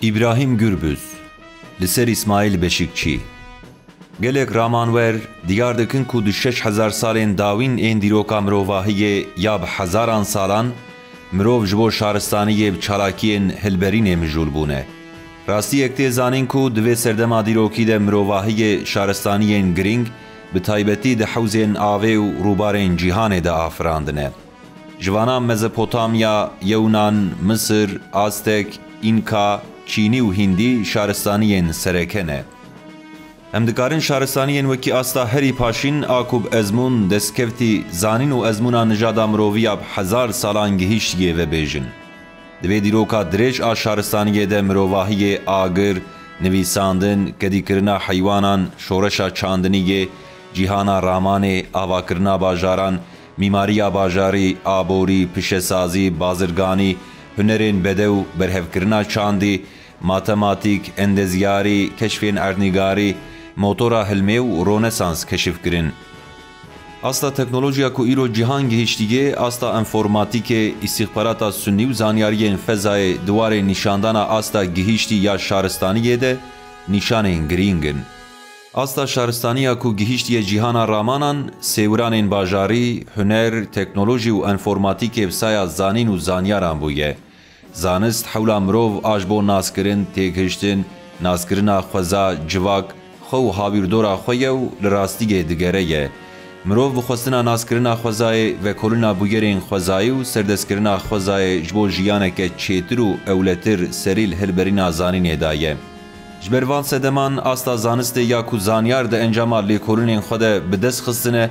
İbrahim Gürbüz Liser İsmail Beşikçi Gelek ramanwer diyar dikin ku du 6000 salên dawîn ên dîroka mirovahiyê ya bi hezaran salan mirov ji bo şaristaniyê bi çalakiyên hilberînê mijûl bûne. Rastiyek tê zanîn ku divê serdema dîrokî de mirovahiyê şaristaniyên giring bi taybetî di hewzên avê û rûbarên cîhanê de afirandine. Jivanan Mezopotamya, Yunan, Mısır, Aztek, İnka, Çînî û Hindî şaristaniyên sereke ne. Em dikarin şaristaniyên wekî asta herî paşîn a ku bi ezmûn destkeftî zanîn û ezmûna nijada miroviya bi hezar salan gihîştiyê vebêjin. Divê dîroka dirêj a şaristaniyê de mirovahiyê agir, nivîsandin, kedîkirina heywanan, şoreşa çandiniyê, cîhana ramanê, avakirina bajaran, mîmariya bajarî, aborî, pişesazî, bazirganî, hunerên bedew, berhevkirina çandî, matematîk, endezyarî, keşfên ernîgarî, motora hilmê û Rönesans keşifkirin. Asta teknolojiya ku îro cîhan gihîştiyê, asta informatîkê, îstîxbarata sunnî û zanyariyên fezayê diwarê nîşandana asta gihîştî ya şaristaniyê de nîşanên girîng in. Asta şaristaniya ku gihîştiye cîhana ramanan, sêwiranên bajarî, huner, teknolojî û informatîkê bi saya zanîn û zanyaran bûye. Zanist hewla mirov a ji bo naskirin, têgihiştin, naskirina xweza, civak, xwe û hawirdora xwe ye û li rastiyê digere ye. Mirov bi xwestina naskirina xwezayê, vekolîna bûyerên xwezayî û serdestkirina xwezayê ji bo jiyaneke çêtir û ewletir serî li hilberîna zanînê da ye. Ji ber van sedeman asta zanistê ya ku zanyar di encama lêkolînên xwe de bi dest xistine,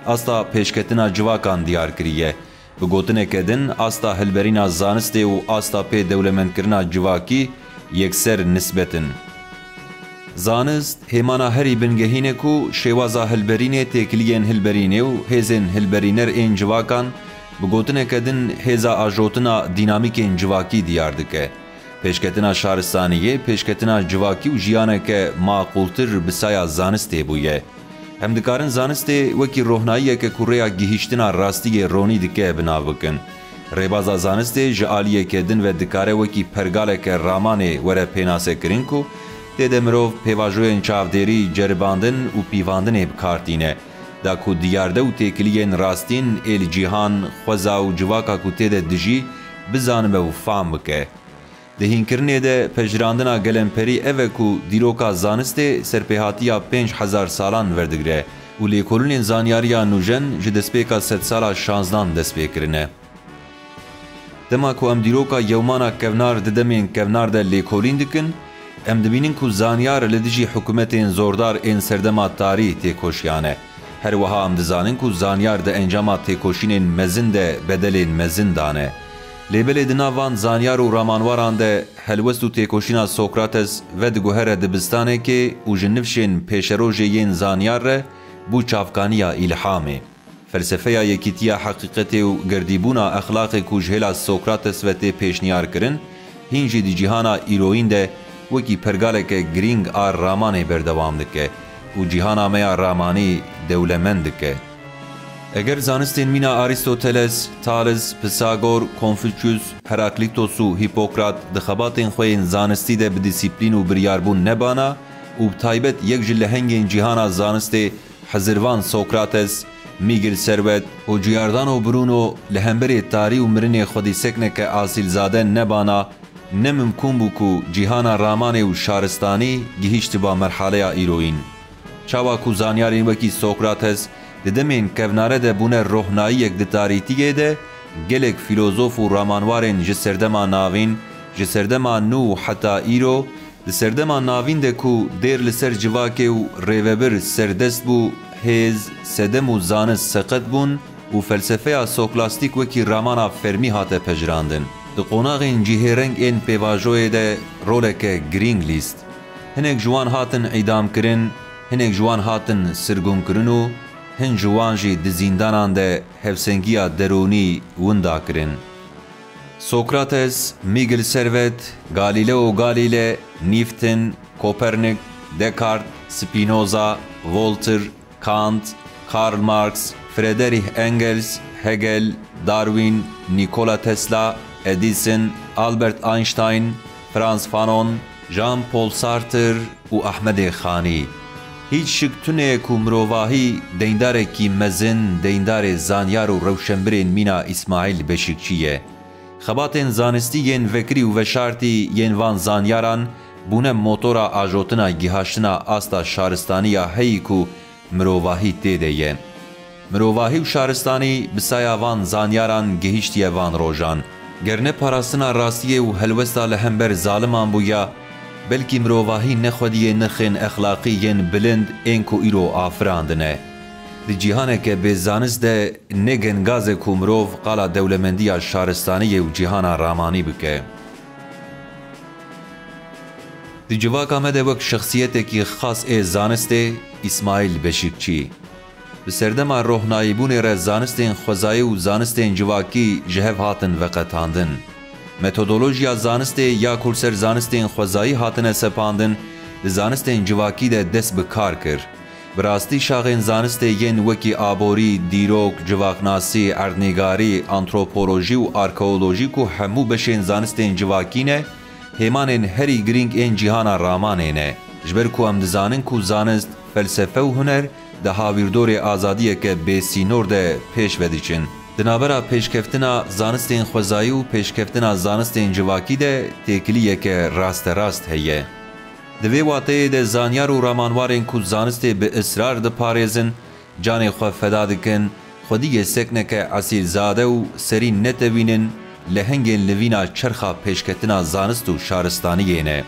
asta pêşketina civakan diyar kiriye. Bi gotineke din, asta hilberîna zanistê û asta pê dewlemendkirina civakî yekser nisbetin. Zanist hêmana herî bingehîne ku şêwaza hilberînê têkiliyên hilberînê û hêzên hilberîner ên civakan bi gotineke din hêza ajotina dînamîkên civakî diyar dike. Pêşketina şaristaniyê, pêşketina civakî û jiyaneke maqûltir bi saya zanistê bûye. Em dikarin zanistê wekî rohnayiyeke ku rêya gihîştina rastiyê ronî dike binav bikin. Rêbaza zanistê ji aliyeke din ve dikare wekî pergaleke ramanê were pênasekirin ku têde mirov pêvajoyên çavdêrî, ceribandin û pîvandinê bikartîne. Da ku diyarde û têkiliyên rastîn êl cîhan, xweza û civaka ku têde dijî bizanibe û fam bike. Di hînkirinê de pejirandina gelemperî ev e ku dîroka zanistê serpêhatiya 5000 salan verdigire û lêkolînên zanyariya nûjen ji destpêka sed sala 16 destpêkirine. Dema ku em dîroka yewmana kevnar di demên kevnar de lêkolîn dikin, em dibînin ku zanyar li dijî hikûmetên zordar ên serdema tarî têkoşiyane. Her wiha em dizanin ku zanyar di encama têkoşînên mezin de bedelên mezin dane. Lêbelê di navan zanyar û ramanwaran de helwest û têkoşîna Sokrates ve diguhere dibistanekê û ji nifşên pêşerojê yên zanyar re bû çavkaniya îlhamê. Felsefeya yekîtiya heqîqetê û girdîbûna exlaqê ku ji hêla Sokrates ve tê pêşniyar kirin, hîn jî di cîhana îroyîn de wekî pergaleke girîng a ramanê berdewam dike û cîhana me ya ramanî dewlemend dike. Eger zanistên mîna Aristoteles, Thales, Pisagor, Konfüçyüs, Heraklitos û Hipokrat di xebatên xwe yên zanistî de bi dîsîplîn û biryarbûn nebana û bi taybet yek ji lehengên cîhana zanistê Hezirvan Sokrates, Mîgil Servet û Giordano Bruno li hemberê tarî û mirinê xwedîsekneke asîlzade nebana, nemimkûn bû ku cîhana ramanê û şaristanî gihîştiba merhaleya îroyîn. Çawa ku zanyarên wekî Sokrates di demên kevnare de bûne rohnayiyek di tarîtiyê de, gelek fîlozof û ramanwarên ji serdema navîn, ji serdema nû û heta îro, di serdema navîn de ku dêr li ser civakê û rêvebir serdest bû, hêz, sedem û zanist seqet bûn û felsefeya soklastik wekî ramana fermî hate pejirandin. Di qonaxên cihêreng ên pêvajoyê de roleke girîng lîst. Hinek ji wan hatin îdamkirin, hinek ji wan hatin sirgûnkirin û hin ji wan jî di zîndanan de hevsengiya derûnî winda kirin. Sokrates, Mîgil Servet, Galileo Galile, Newton, Kopernik, Descartes, Spinoza, Voltaire, Kant, Karl Marx, Friedrich Engels, Hegel, Darwin, Nikola Tesla, Edison, Albert Einstein, فرانس فانون، جان پول سارتر و احمد خانی. هیچ شک تونه کو مروواهی دیندار کی مزن دیندار زانیار و روشنبرین مینا اسماعیل بشکچیه. خباتن زانستی ین وکری و وشارتی ین وان زانیاران بونه موتورا آجوتنا گیهاشتنا آستا شارستانیا هی کو مروواهی تیده ین. مروواهی و شارستانی بسایا وان زانیاران گهیشتی وان روژان. گرنه پاراستنا راستیه و هلوستا لهمبر ظالمان بویا بلکی مروواهی نخودی نخین اخلاقی ین بلند این کو ایرو آفراندنه. دی جیهانه که به زانست ده نگن گاز کو مروف قالا دولمندی شارستانی و جیهانا رامانی بکه. دی جواک آمده وک شخصیت کی خاص ای زانسته اسماعیل بشکچی. بسردم روحنایبون را زانستین خوزایی و زانستین جواکی جهف هاتن وقتاندن. متودولوژیا زانسته یا کورسر زانستین خوزایی هاتن سپاندن زانستین جواکی ده دست بکار کر. براستی شاغین زانسته ین وکی آبوری، دیروک، جواکناسی، اردنگاری، انتروپولوژی و آرکئولوژی کو همو بشین زانستین جواکینه هیمانین هری گرینگ این جیهانا رامانینه. جبر کو ام دزانن کو زانست فلسفه و هنر ده هاویردور آزادیه که بیسینور ده پیش ودیچن. دنابرا پیشکفتنا زانستین خوزایی و پیشکفتنا زانستین جواکی ده تکلیه که راست هیه. دوی واته ده زانیار و رامانوارین کو زانسته به اصرار ده پاریزن جان خو فدا دکن خودی سکنه که اصیل زاده و سری نتوینن لهنگین لوینا چرخا پیشکتنا زانست و شارستانی نه.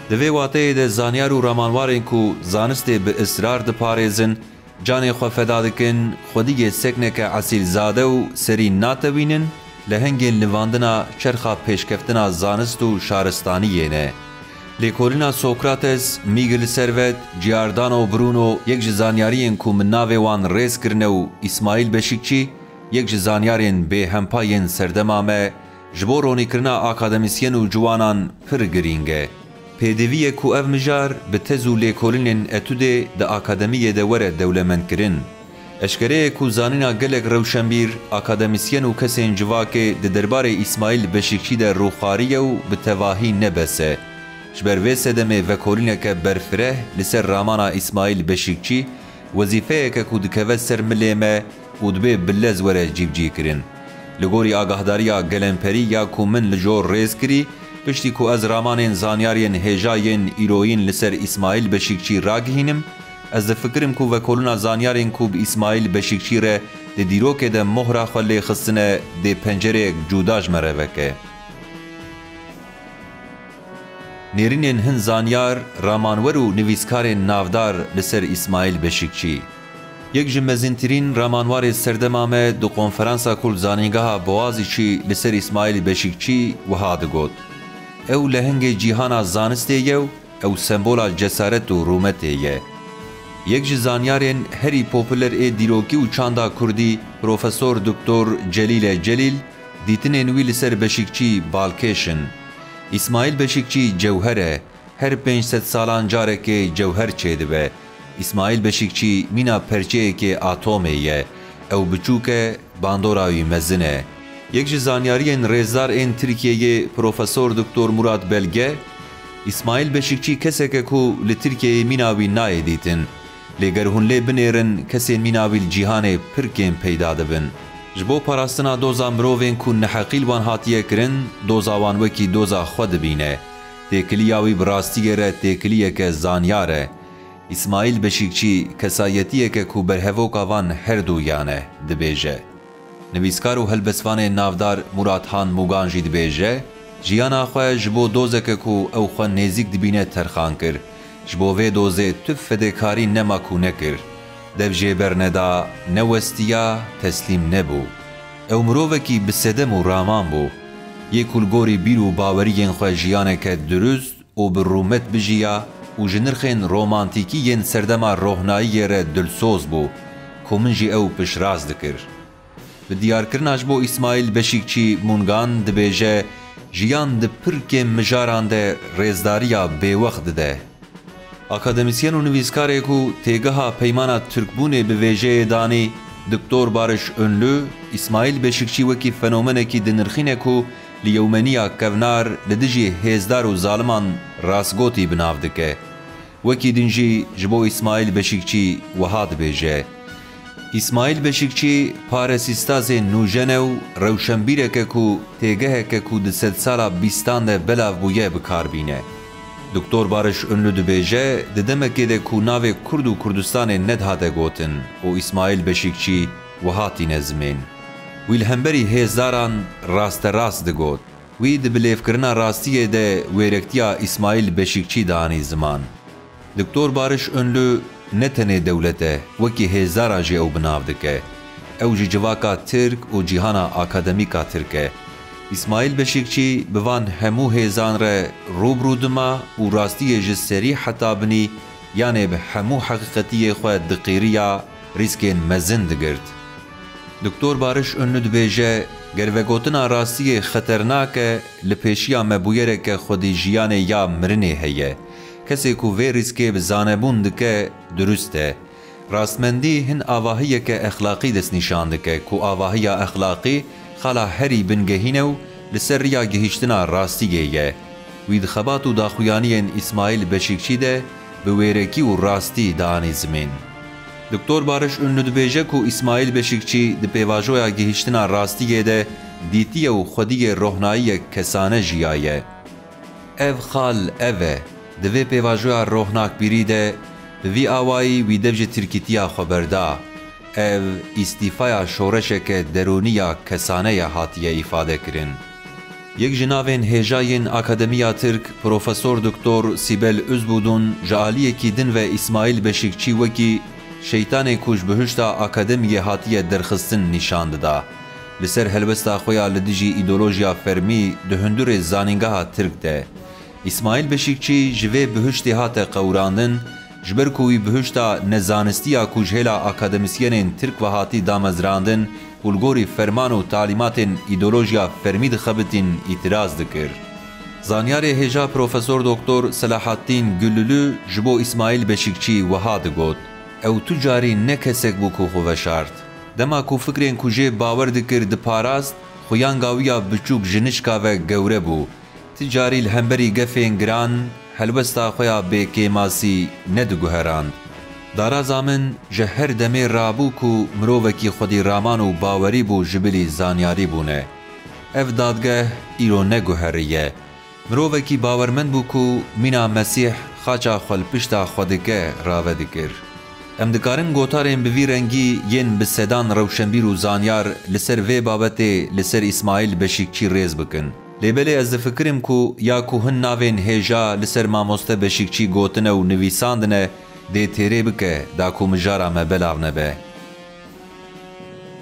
دوی واته ده زانیار و رامانوارین کو زانسته به اصرار ده پاریزن جان خو فدا دکن خودی سکنه که اصیل زاده و سری نتوینن لهنگین لواندنا چرخا پیشکتنا زانست و شارستانی نه. لیکولینا سوکراتس، میگل سروت، جیاردانو برونو یک جزانیارین کو من ناوی وان ریز کرنه و اسماعیل بشکچی یک جزانیارین به همپاین سردمامه جبو رونی کرنا اکادمیسین و جوانان پر گرینگه. پیدویه کو او مجار به تزو لیکولینین اتوده ده اکادمیه ده وره دولمند کرن. اشکره کو زانینا گلک روشنبیر اکادمیسین و کسین جواکه ده دربار اسماعیل بشکچی ده روخاریه و به تواهی نبسه. جبر وی سدمه وکولینه که برفره لسر رامانا اسماعیل بشکچی وظیفه که کودکوه سر ملیمه و دبه بلز وره جیب جی کرن. لگوری آگاهداریا گلنپری یا کومن لجور ریز کری پشتی کو از رامانین زانیارین هجاین ایروین لسر اسماعیل بشکچی راگهینم از فکرم کو وکولونا زانیارین کو به اسماعیل بشکچی ره ده دیروک ده مهره خلی خستنه ده پنجره جوداج مروکه. نیرینین هن زانیار رامانور و نویسکار نافدار لسر اسماعیل بشکچی. یک جمزینترین رامانوار سردمامه دو کنفرانسا کل زانینگاه بوازی چی لسر اسماعیل بشکچی و هادگود. او لهنگ جیهانا زانسته یو او سمبولا جسارت و رومته یه. یک زانیارین هری پوپولر ای دیروکی و چاندا کردی پروفسور دکتور جلیل دیتنه نوی لسر بشکچی بالکیشن. اسماعیل بشکچی جوهره هر 500 سالان جاره که جوهر چیده به. اسماعیل بشکچی مینا پرچه که آتومه یه او بچوکه باندوراوی مزنه. یک زانیارین ریزدار این ترکیه پروفسور دکتور مراد بلگه اسماعیل بشکچی کسی که کو لترکیه میناوی نای دیتن لگر هون لی بنیرن کسی میناوی الجیهان پرکیم پیدا دبن. جبو پاراستنا دوزا مرووین کو نحقیل وان هاتیه کرن دوزا وان وکی دوزا خود بینه. تکلیاوی براستی ره تکلیه که زانیاره. اسماعیل بشکچی کسایتیه که کو برهوکا وان هر دو یانه دبیجه. نویسکار و هلبسوان نافدار مراد خان موگانجی دبیجه جیانا خواه جبو دوزه که کو او خواه نیزیک دبینه ترخان کر. جبو وی دوزه تف فدکاری نما کو نکر. دب جیبر ندا نوستیا تسلیم نبو. او مرووه کی بسدم و رامان بو. یک کلگوری بیرو باورین خواه جیانه که درست و برومت بجیا و جنرخین رومانتیکی ین سردما روحنایی ره دلسوز بو. کومنجی او پشراز دکر. به دیار کرناش بو اسماعیل بشکچی مونگان دبیجه جیان ده پرک مجاران ده ریزداریا بے وقت ده. اکادمیسین و نویسکاره کو تیگها پیمانا ترکبونه به ویجه دانی دکتور بارش انلو اسماعیل بشکچی وکی فنومنه کی دنرخینه کو لیومنیا کونار لدجی هزدار و ظالمان راسگوتی بناو دکه وکی دنجی جبو اسماعیل بشکچی وهاد بیجه اسماعیل بشکچی پارسیستاز نوجنه و روشنبیره که کو تیگه که کو ده 100 سالا بیستان ده بلاو بویه بکار بینه دکتور بارش انلو دبیجه ددمکه ده کو ناو کرد و کردستان ندهاده گوتن و اسماعیل بشکچی وهاتی نزمین ویل همبری هزاران راست راست دگوت وی دبلیف کرنا راستیه ده ویرکتیا اسماعیل بشکچی دانی زمان دکتور بارش انلو نتنه دولته وکی هزارا جه او بناو دکه او جی جواکا ترک و جیهانا اکادمیکا ترکه اسماعیل بشکچی بوان همو هزان ره روبرو دما و راستی جه سری حتا بنی یعنی به همو حقیقتی خواه دقیریا ریسکین مزن دگرد دکتور بارش انو دبیجه گروگوتنا راستی خطرناکه لپیشیا مبویره که خودی جیانه یا مرنه هیه کسی کو وی ریسکه بزانبون دکه درسته راستمندی هن آواهیه که اخلاقی دست نشان دکه کو آواهی اخلاقی خلا هری بنگهینو لسر ریا گهشتنا راستیه یه وید خبات و داخویانین اسماعیل بشکچی ده بویرکی و راستی دانی زمین دکتور بارش انو دبیجه کو اسماعیل بشکچی ده پیواجویا گهشتنا راستیه ده دیتیه و خودی روحنایی کسانه جیایه اف خال اوه دوی پیواجویا روحناک بیری ده وی آوائی وی دبج ترکیتیا خبردا او استیفایا شورشه که درونیا کسانه هاتیه افاده کرن یک جناوین هجاین اکادمیا ترک پروفسور دکتور سیبل ازبودون جالیه کی دن و اسماعیل بشکچی وکی شیطان کوش بهشتا اکادمیه هاتیه درخستن نشان داده لسر هلبستا خویا لدجی ایدولوژیا فرمی دهندور زانینگاه ترک ده اسماعیل بشکچی جوه بهشتی هات قوراندن جبر کوی بهشتا نزانستیا کوجهلا اکادمیسیین ترک و هاتی دامزراندن پولگوری فرمان و تعلیمات ایدولوژیا فرمی دخبتین اعتراض دکر زانیار هجا پروفسور دکتور صلاح الدین گلولو جبو اسماعیل بشکچی وهاد گوت او تجاری نکسک بو کو خو وشارت دما کو فکرین کوجه باور دکر د پاراست خویان گاویا بچوک جنشکا و گوره بو تجاری الهمبری گفین گران هلوستا خویا به کیماسی ندگوهراند دارا زامن جهر دمی رابو کو مرووکی خودی رامان و باوری بو جبلی زانیاری بونه اف دادگه ایرو نگوهریه مرووکی باورمند بو کو مینا مسیح خاچا خلپشتا خودگه راوه دکر ام دکارن گوتارین بوی رنگی ین بسدان روشنبیر و زانیار لسر وی بابته لسر اسماعیل بشکچی ریز بکن لیبلی از فکرم کو یا کو هن ناوین هجا لسر ماموسته بشکچی گوتنه و نویساندنه دی تیره بکه دا کو مجارا مبلاو نبه